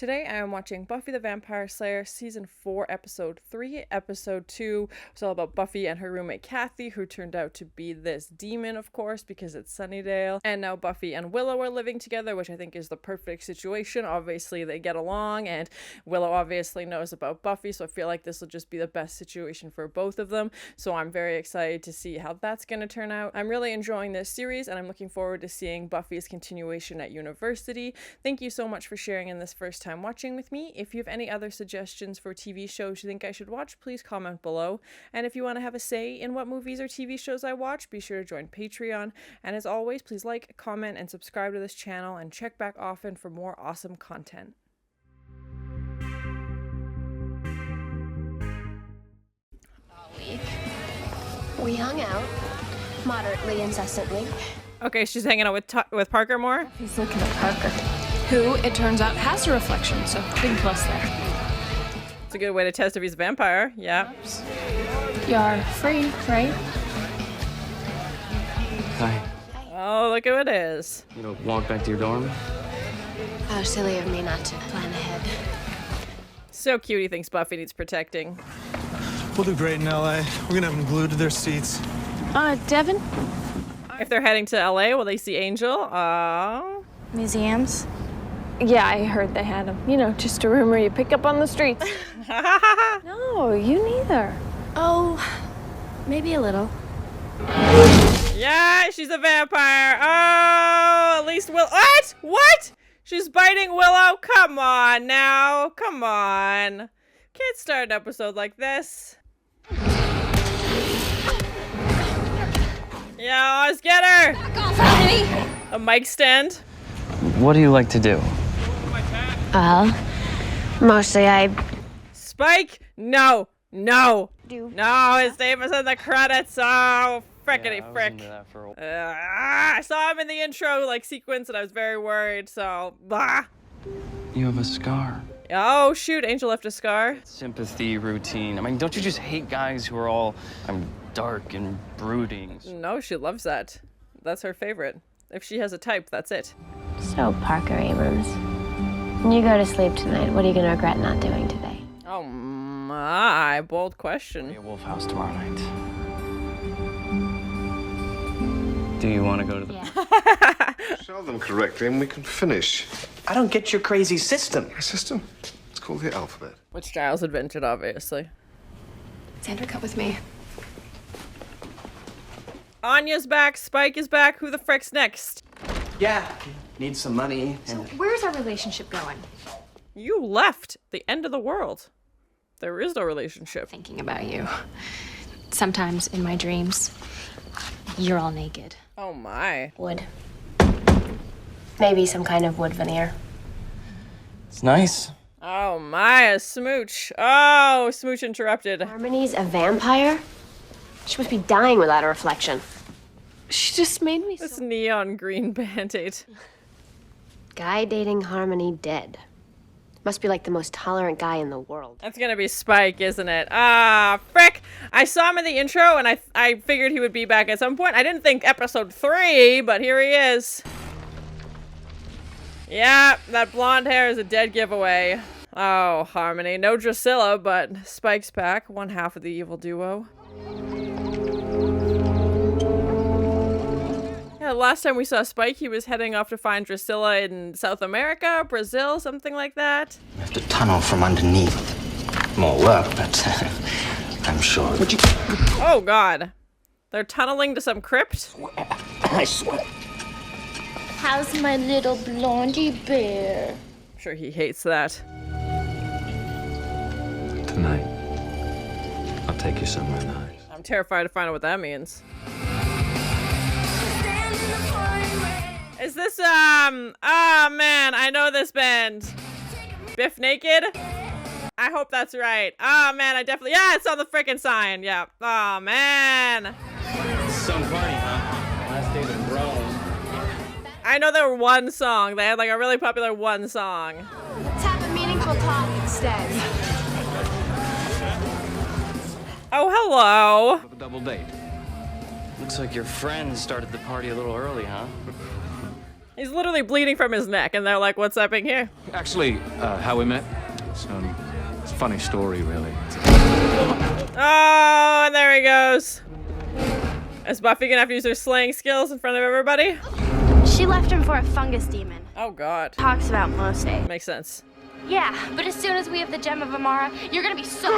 Today I am watching Buffy the Vampire Slayer Season 4, Episode 3. Episode 2 was all about Buffy and her roommate Kathy, who turned out to be this demon, of course, because it's Sunnydale. And now Buffy and Willow are living together, which I think is the perfect situation. Obviously, they get along, and Willow obviously knows about Buffy, so I feel like this will just be the best situation for both of them. So I'm very excited to see how that's going to turn out. I'm really enjoying this series, and I'm looking forward to seeing Buffy's continuation at university. Thank you so much for sharing in this first time watching with me. If you have any other suggestions for TV shows you think I should watch, please comment below. And if you want to have a say in what movies or TV shows I watch, be sure to join Patreon. And as always, please like, comment, and subscribe to this channel, and check back often for more awesome content. We hung out moderately incessantly. Okay, she's hanging out with Parker more? He's looking at Parker, who, it turns out, has a reflection, so big plus there. It's a good way to test if he's a vampire, yeah. Oops. You're free, right? Hi. Oh, look who it is. You know, walk back to your dorm? How silly of me not to plan ahead. So cute, he thinks Buffy needs protecting. We'll do great in LA. We're gonna have them glued to their seats. Devin? If they're heading to LA, will they see Angel? Aww. Museums? Yeah, I heard they had them. You know, just a rumor you pick up on the streets. No, you neither. Oh, maybe a little. Yeah, she's a vampire. Oh, at least What? What? She's biting Willow? Come on now. Come on. Can't start an episode like this. Yeah, let's get her. Back off, Hanny. A mic stand. What do you like to do? Mostly Spike? No. No. Do. No, his name is in the credits. Oh, frickety Yeah, I was frick. into that for a while. I saw him in the intro, like, sequence, and I was very worried, so, bah. You have a scar. Oh, shoot, Angel left a scar. Sympathy routine. I mean, don't you just hate guys who are all dark and brooding? No, she loves that. That's her favorite. If she has a type, that's it. So, Parker Abrams, when you go to sleep tonight, what are you gonna regret not doing today? Oh my, bold question. A Wolf House tomorrow night. Do you want to go to the... Yeah. Spell them correctly and we can finish. I don't get your crazy system. My system? It's called the alphabet. Which Giles invented, obviously. Xander, come with me. Anya's back, Spike is back, who the frick's next? Yeah, need some money. And Where's our relationship going? You left the end of the world. There is no relationship. Thinking about you. Sometimes in my dreams, you're all naked. Oh my. Wood. Maybe some kind of wood veneer. It's nice. Oh my, a smooch. Oh, smooch interrupted. Harmony's a vampire? She must be dying without a reflection. She just made me This so... neon green band-aid. Guy dating Harmony dead. Must be like the most tolerant guy in the world. That's gonna be Spike, isn't it? Ah, frick! I saw him in the intro, and I figured he would be back at some point. I didn't think episode 3, but here he is. Yeah, that blonde hair is a dead giveaway. Oh, Harmony. No Drusilla, but Spike's back. One half of the evil duo. Yeah, last time we saw Spike, he was heading off to find Drusilla in South America, Brazil, something like that. we have to tunnel from underneath. More work, but I'm sure. Would you? Oh, God. They're tunneling to some crypt? I swear. How's my little blondie bear? I'm sure he hates that. Tonight, I'll take you somewhere nice. I'm terrified to find out what that means. Is this, oh man, I know this band. Biff Naked? I hope that's right. Oh man, I definitely, yeah, it's on the frickin' sign, yeah. Oh man. Some party, huh? Last days of Rome. I know their one song. They had like a really popular one song. Let's have a meaningful talk instead. Oh, hello. A double date. Looks like your friend started the party a little early, huh? He's literally bleeding from his neck, and they're like, what's happening here? Actually, how we met, it's a funny story, really. Oh, and there he goes. Is Buffy gonna have to use her slaying skills in front of everybody? She left him for a fungus demon. Oh, God. Talks about most days. Makes sense. Yeah, but as soon as we have the gem of Amara, you're gonna be so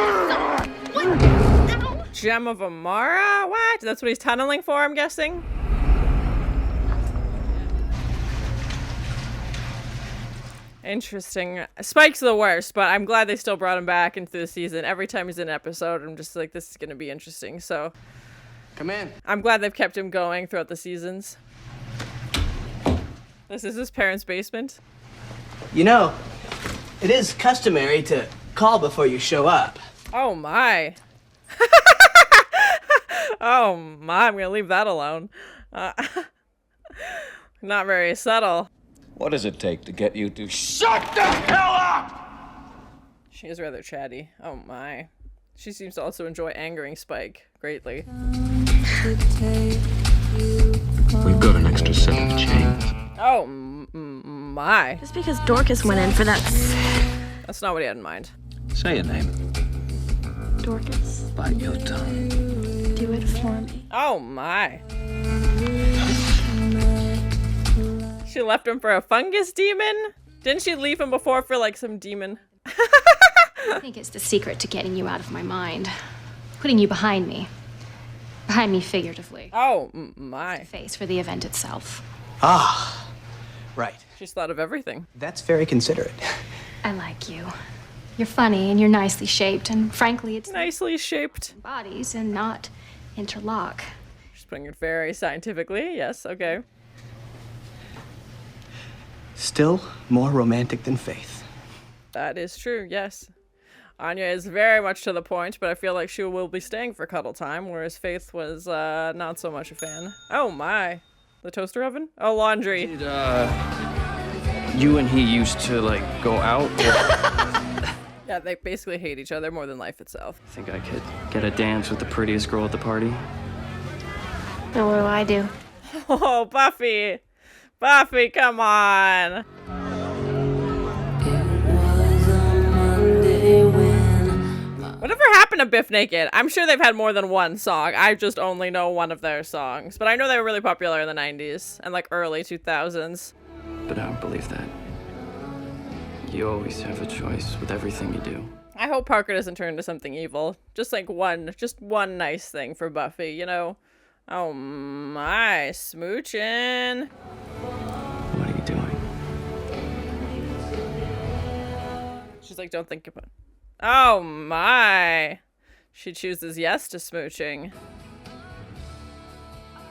what? Ow. Gem of Amara? What? That's what he's tunneling for, I'm guessing? Interesting. Spike's the worst, but I'm glad they still brought him back into the season. Every time he's in an episode, I'm just like, this is gonna be interesting, so... Come in. I'm glad they've kept him going throughout the seasons. This is his parents' basement. You know, it is customary to call before you show up. Oh my. Oh my, I'm gonna leave that alone. Not very subtle. What does it take to get you to shut the hell up? She is rather chatty. Oh my. She seems to also enjoy angering Spike greatly. We've got an extra set of chains. Oh my. Just because Dorcas went in for that. That's not what he had in mind. Say your name. Dorcas, Bite your tongue. do it for me. Oh my. She left him for a fungus demon? Didn't she leave him before for like some demon? I think it's the secret to getting you out of my mind. Putting you behind me. Behind me figuratively. Oh my. Face for the event itself. Ah, right. She's thought of everything. That's very considerate. I like you. You're funny and you're nicely shaped, and frankly, it's Nicely shaped. bodies and not interlock. She's putting it very scientifically. Yes, okay. Still more romantic than Faith. That is true, yes. Anya is very much to the point, but I feel like she will be staying for cuddle time, whereas Faith was not so much a fan. Oh my. The toaster oven? Oh, laundry. Did, you and he used to, like, go out? Or... Yeah, they basically hate each other more than life itself. I think I could get a dance with the prettiest girl at the party. Now what do I do? Oh, Buffy! Buffy, come on! Whatever happened to Biff Naked? I'm sure they've had more than one song. I just only know one of their songs. But I know they were really popular in the 90s and like early 2000s. But I don't believe that. You always have a choice with everything you do. I hope Parker doesn't turn into something evil. Just one nice thing for Buffy, you know? Oh my, smooching. What are you doing? She's like, don't think about it. Oh my. She chooses yes to smooching.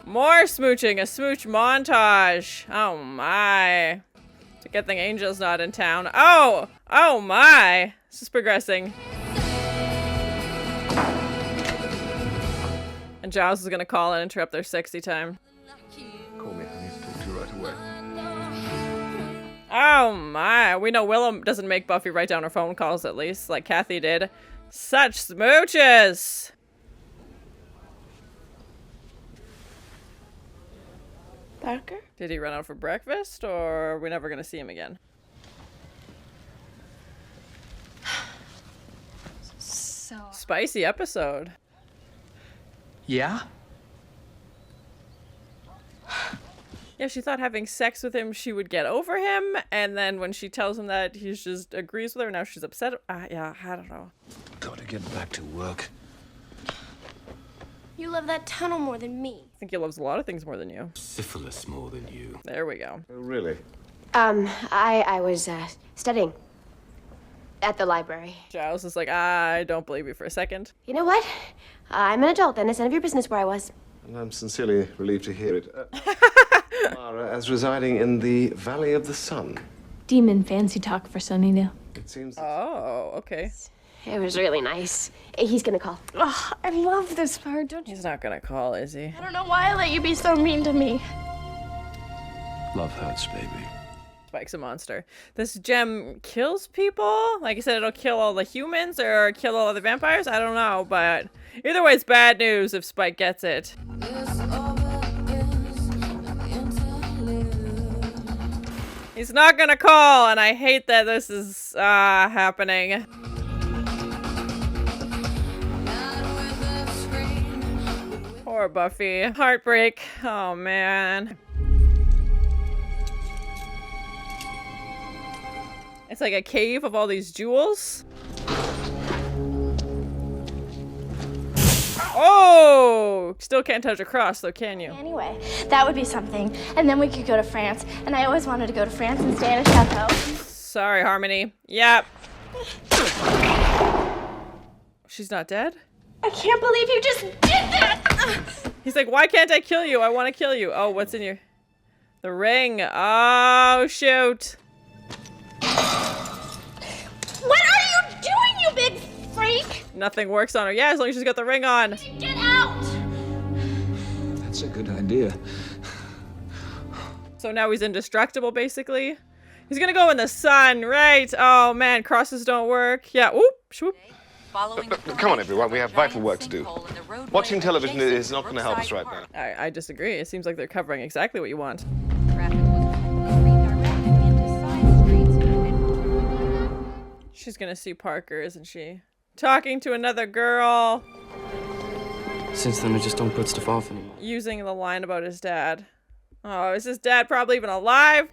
More smooching, a smooch montage. Oh my. It's a good thing Angel's not in town. Oh my. This is progressing. And Giles is gonna call and interrupt their sexy time. Call me, I need to talk to you right away. Oh my. We know Willow doesn't make Buffy write down her phone calls, at least, like Kathy did. Such smooches! Parker? Did he run out for breakfast, or are we never gonna see him again? So, Spicy episode. Yeah? Yeah, she thought having sex with him, she would get over him, and then when she tells him that, he just agrees with her, now she's upset. Yeah, I don't know. Gotta get back to work. You love that tunnel more than me. I think he loves a lot of things more than you. Syphilis more than you. There we go. Oh, really? I was, studying at the library. Giles is like, I don't believe you for a second. You know what? I'm an adult, and it's none of your business where I was. And I'm sincerely relieved to hear it. Mara, as residing in the Valley of the Sun. Demon fancy talk for Sunnydale. It seems. Oh, okay. It was really nice. He's gonna call. Oh, I love this part, don't you? He's not gonna call, is he? I don't know why I let you be so mean to me. Love hurts, baby. Spike's a monster. This gem kills people? Like I said, it'll kill all the humans or kill all the vampires? I don't know, but either way, it's bad news if Spike gets it. He's not gonna call, and I hate that this is happening. Poor Buffy. Heartbreak. Oh, man. It's like a cave of all these jewels. Oh! Still can't touch a cross, though, can you? Anyway, that would be something. And then we could go to France. And I always wanted to go to France and stay in a chateau. Sorry, Harmony. Yep. She's not dead? I can't believe you just did that! He's like, why can't I kill you? I want to kill you. Oh, what's in your... The ring. Oh, shoot. What are you doing, you big freak? Nothing works on her. Yeah, as long as she's got the ring on. Get out! That's a good idea. So now he's indestructible, basically. He's gonna go in the sun, right? Oh, man, crosses don't work. Yeah, whoop, swoop. Come on, everyone, we have vital work to do. Watching television is not going to help us right now. I disagree. It seems like they're covering exactly what you want. She's gonna see Parker, isn't she? Talking to another girl. Since then, I just don't put stuff off anymore. Using the line about his dad. Oh, is his dad probably even alive?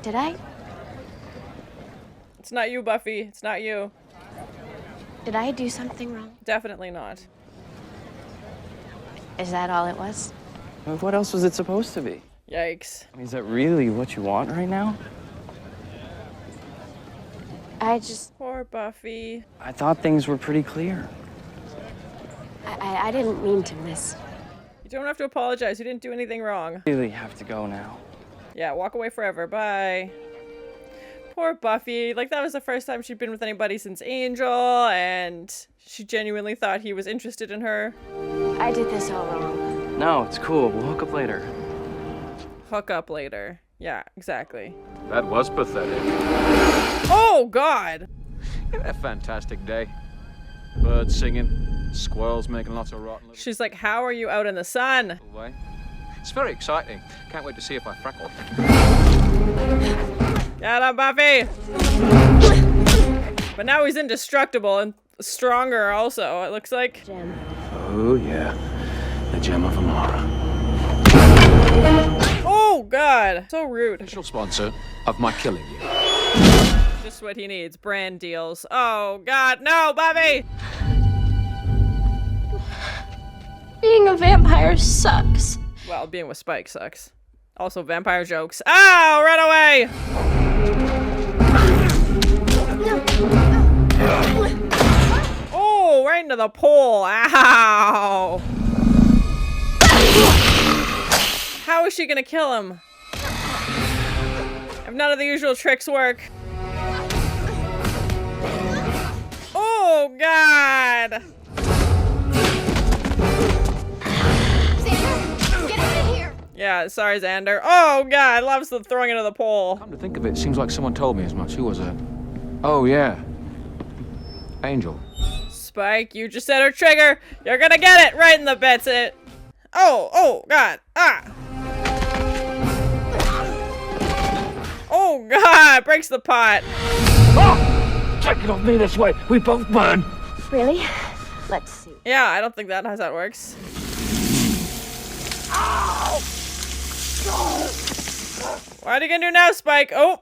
Did I? It's not you, Buffy. It's not you. Did I do something wrong? Definitely not. Is that all it was? What else was it supposed to be? Yikes. I mean, is that really what you want right now? Poor Buffy. I thought things were pretty clear. I didn't mean to miss. You don't have to apologize. You didn't do anything wrong. You really have to go now. Yeah, walk away forever. Bye. Poor Buffy. Like, that was the first time she'd been with anybody since Angel, and she genuinely thought he was interested in her. I did this all wrong. No, it's cool. We'll hook up later. Hook up later. Yeah, exactly. That was pathetic. Oh, God! A fantastic day. Birds singing, squirrels making lots of rotten little... She's like, how are you out in the sun? way. It's very exciting. Can't wait to see if I freckle. Get up, Buffy! But now he's indestructible and stronger also, it looks like. Gem. Oh, yeah. The gem of Amara. Oh, God! So rude. Official sponsor of my killing you. Just what he needs. Brand deals. Oh, God, no, Buffy! Being a vampire sucks. Well, being with Spike sucks. Also, vampire jokes. Ow! Run away! Oh, right into the pole. Ow! How is she gonna kill him? If none of the usual tricks work. Oh, God! Xander, get out of here! Yeah, sorry, Xander. Oh, God, loves the throwing into the pole. Come to think of it, seems like someone told me as much. Who was it? Oh, yeah. Angel. Spike, you just said her trigger. You're gonna get it right in the bits. Oh, God. Ah. Oh, God, breaks the pot. Oh! Take it off me this way. We both burn. Really? Let's see. Yeah, I don't think that's how that works. Ow! What are you gonna do now, Spike? Oh.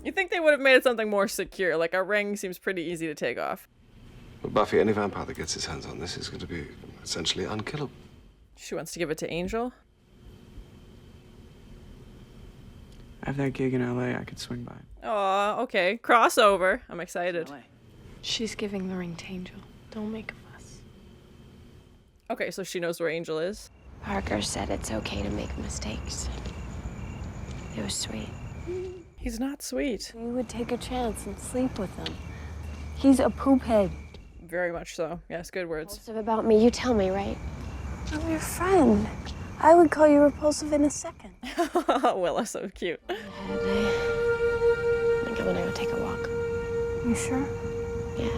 You think they would have made it something more secure? Like, a ring seems pretty easy to take off. But Buffy, any vampire that gets his hands on this is going to be essentially unkillable. She wants to give it to Angel. I have that gig in LA. I could swing by. Oh, okay. Crossover. I'm excited. She's giving the ring to Angel. Don't make a fuss. Okay, so she knows where Angel is. Parker said it's okay to make mistakes. It was sweet. He's not sweet. You would take a chance and sleep with him. He's a poop head. Very much so. Yes, good words. Repulsive about me, you tell me, right? I'm your friend. I would call you repulsive in a second. Willow, so cute. I think I'm gonna go take a walk. You sure? Yeah.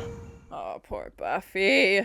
Oh, poor Buffy.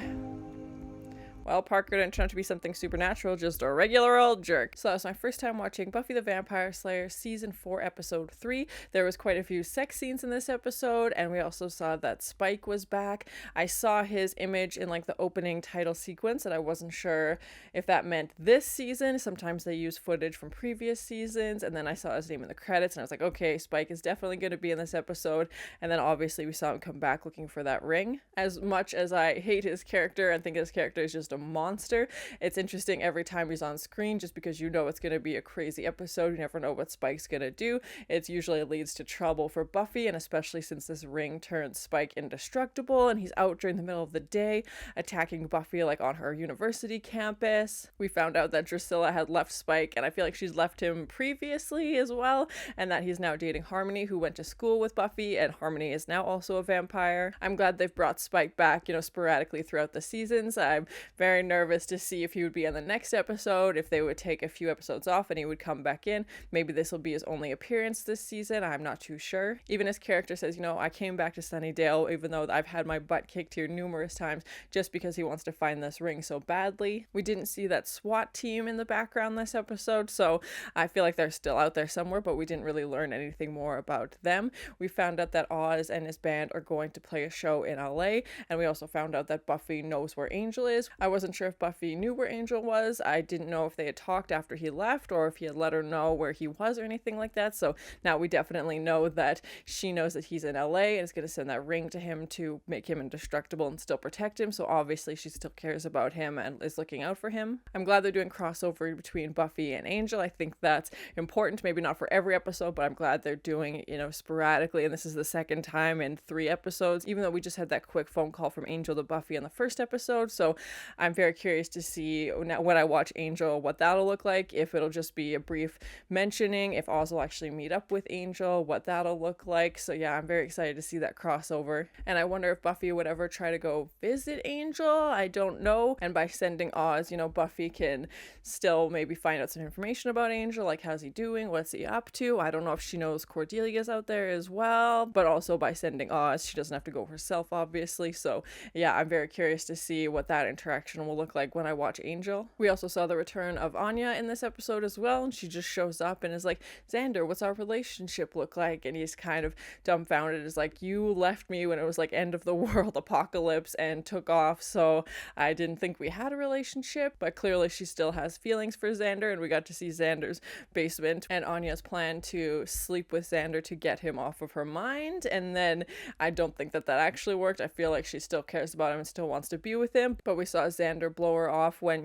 Well, Parker didn't turn out to be something supernatural, just a regular old jerk. So that was my first time watching Buffy the Vampire Slayer season 4 episode 3. There was quite a few sex scenes in this episode, and we also saw that Spike was back. I saw his image in like the opening title sequence, and I wasn't sure if that meant this season. Sometimes they use footage from previous seasons, and then I saw his name in the credits, and I was like, okay, Spike is definitely going to be in this episode. And then obviously we saw him come back looking for that ring. As much as I hate his character and think his character is just a monster, it's interesting every time he's on screen, just because you know it's going to be a crazy episode. You never know what Spike's going to do. It usually leads to trouble for Buffy, and especially since this ring turns Spike indestructible and he's out during the middle of the day attacking Buffy like on her university campus. We found out that Drusilla had left Spike, and I feel like she's left him previously as well, and that he's now dating Harmony, who went to school with Buffy, and Harmony is now also a vampire. I'm glad they've brought Spike back, sporadically throughout the seasons. I'm very nervous to see if he would be in the next episode, if they would take a few episodes off and he would come back in. Maybe this will be his only appearance this season. I'm not too sure. Even his character says, I came back to Sunnydale even though I've had my butt kicked here numerous times, just because he wants to find this ring so badly. We didn't see that SWAT team in the background this episode, so I feel like they're still out there somewhere, but we didn't really learn anything more about them. We found out that Oz and his band are going to play a show in LA, and we also found out that Buffy knows where Angel is. I wasn't sure if Buffy knew where Angel was. I didn't know if they had talked after he left or if he had let her know where he was or anything like that. So now we definitely know that she knows that he's in LA and is going to send that ring to him to make him indestructible and still protect him. So obviously she still cares about him and is looking out for him. I'm glad they're doing crossover between Buffy and Angel. I think that's important. Maybe not for every episode, but I'm glad they're doing it, sporadically. And this is the second time in 3 episodes, even though we just had that quick phone call from Angel to Buffy in the first episode. So I'm very curious to see now when I watch Angel what that'll look like, if it'll just be a brief mentioning, if Oz will actually meet up with Angel, what that'll look like. So yeah, I'm very excited to see that crossover. And I wonder if Buffy would ever try to go visit Angel. I don't know. And by sending Oz, Buffy can still maybe find out some information about Angel, like how's he doing, what's he up to. I don't know if she knows Cordelia's out there as well, but also by sending Oz, she doesn't have to go herself, obviously. So yeah, I'm very curious to see what that interaction will look like when I watch Angel. We also saw the return of Anya in this episode as well, and she just shows up and is like, Xander, what's our relationship look like? And he's kind of dumbfounded, is like, you left me when it was like end of the world apocalypse and took off, so I didn't think we had a relationship. But clearly she still has feelings for Xander, and we got to see Xander's basement and Anya's plan to sleep with Xander to get him off of her mind. And then I don't think that actually worked. I feel like she still cares about him and still wants to be with him, but we saw Xander blow her off when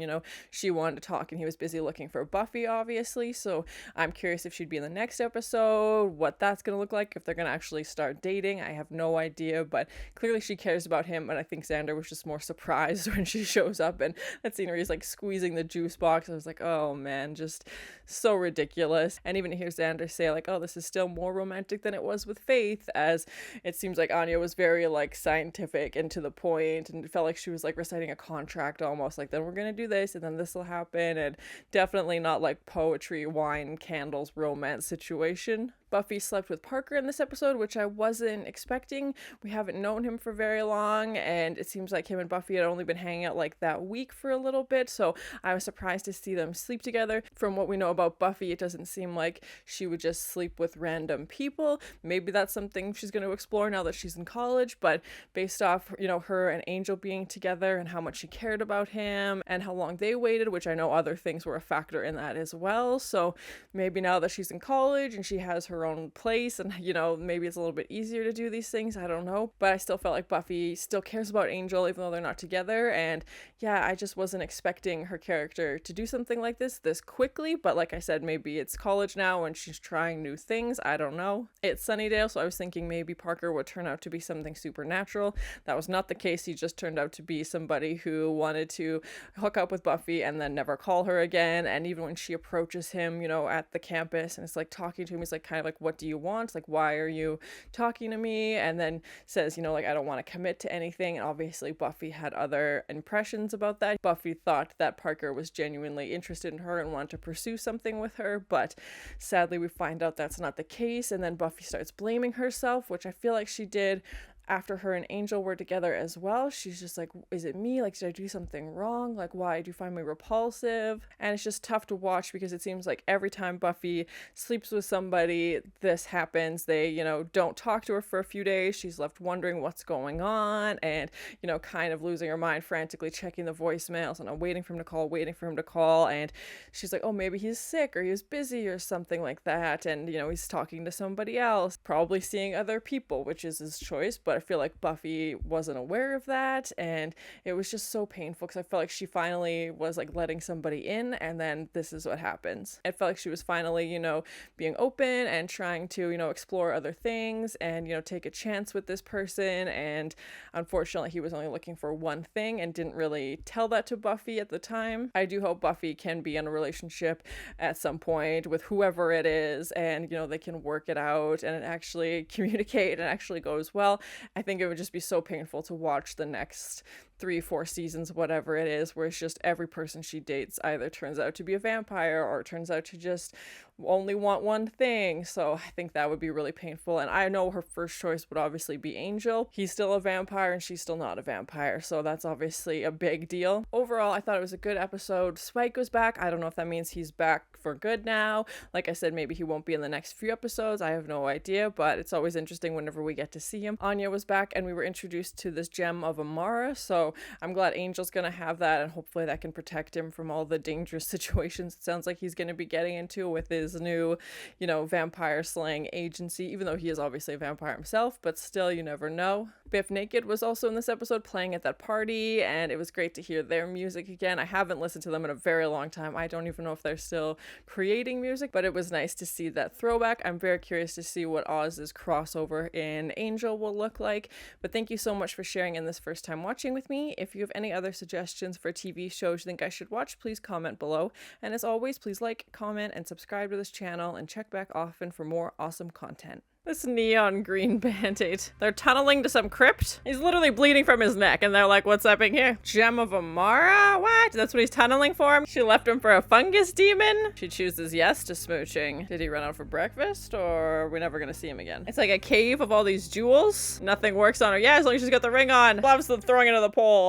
she wanted to talk and he was busy looking for Buffy, obviously. So I'm curious if she'd be in the next episode, what that's gonna look like, if they're gonna actually start dating. I have no idea, but clearly she cares about him, and I think Xander was just more surprised when she shows up, and that scene where he's like squeezing the juice box, I was like, oh man, just so ridiculous. And even to hear Xander say like, oh, this is still more romantic than it was with Faith, as it seems like Anya was very like scientific and to the point, and it felt like she was like reciting a contract almost, like then we're gonna do this and then this will happen, and definitely not like poetry, wine, candles, romance situation. Buffy slept with Parker in this episode, which I wasn't expecting. We haven't known him for very long, and it seems like him and Buffy had only been hanging out like that week for a little bit, so I was surprised to see them sleep together. From what we know about Buffy, it doesn't seem like she would just sleep with random people. Maybe that's something she's going to explore now that she's in college, but based off, her and Angel being together and how much she cared about him and how long they waited, which I know other things were a factor in that as well. So maybe now that she's in college and she has her own place and maybe it's a little bit easier to do these things, I don't know, but I still felt like Buffy still cares about Angel even though they're not together. And yeah, I just wasn't expecting her character to do something like this quickly, but like I said, maybe it's college now and she's trying new things, I don't know. It's Sunnydale, so I was thinking maybe Parker would turn out to be something supernatural. That was not the case. He just turned out to be somebody who wanted to hook up with Buffy and then never call her again. And even when she approaches him at the campus and is like talking to him, he's like kind of like, what do you want? Like, why are you talking to me? And then says, like, I don't want to commit to anything. And obviously Buffy had other impressions about that. Buffy thought that Parker was genuinely interested in her and wanted to pursue something with her, but sadly we find out that's not the case. And then Buffy starts blaming herself, which I feel like she did after her and Angel were together as well. She's just like, is it me? Like, did I do something wrong? Like, why do you find me repulsive? And it's just tough to watch because it seems like every time Buffy sleeps with somebody, this happens. They, you know, don't talk to her for a few days. She's left wondering what's going on and, you know, kind of losing her mind, frantically checking the voicemails and waiting for him to call. And she's like, oh, maybe he's sick or he's busy or something like that. And, you know, he's talking to somebody else, probably seeing other people, which is his choice. But I feel like Buffy wasn't aware of that. And it was just so painful because I felt like she finally was like letting somebody in. And then this is what happens. It felt like she was finally, you know, being open and trying to, you know, explore other things and, you know, take a chance with this person. And unfortunately, he was only looking for one thing and didn't really tell that to Buffy at the time. I do hope Buffy can be in a relationship at some point with whoever it is and, you know, they can work it out and actually communicate and actually goes well. I think it would just be so painful to watch the next 3-4 seasons, whatever it is, where it's just every person she dates either turns out to be a vampire or turns out to just only want one thing. So I think that would be really painful. And I know her first choice would obviously be Angel. He's still a vampire and she's still not a vampire. So that's obviously a big deal. Overall, I thought it was a good episode. Spike was back. I don't know if that means he's back for good now. Like I said, maybe he won't be in the next few episodes. I have no idea, but it's always interesting whenever we get to see him. Anya was back and we were introduced to this gem of Amara. So I'm glad Angel's gonna have that and hopefully that can protect him from all the dangerous situations it sounds like he's gonna be getting into with his new, you know, vampire slaying agency, even though he is obviously a vampire himself, but still, you never know. Biff Naked was also in this episode playing at that party and it was great to hear their music again. I haven't listened to them in a very long time. I don't even know if they're still creating music, but it was nice to see that throwback. I'm very curious to see what Oz's crossover in Angel will look like, but thank you so much for sharing in this first time watching with me. If you have any other suggestions for TV shows you think I should watch, please comment below. And as always, please like, comment, and subscribe to this channel and check back often for more awesome content. This neon green band-aid. They're tunneling to some crypt. He's literally bleeding from his neck and they're like, what's happening here? Gem of Amara? What? That's what he's tunneling for? She left him for a fungus demon? She chooses yes to smooching. Did he run out for breakfast or are we never gonna see him again? It's like a cave of all these jewels. Nothing works on her. Yeah, as long as she's got the ring on. Loves the throwing into the pole.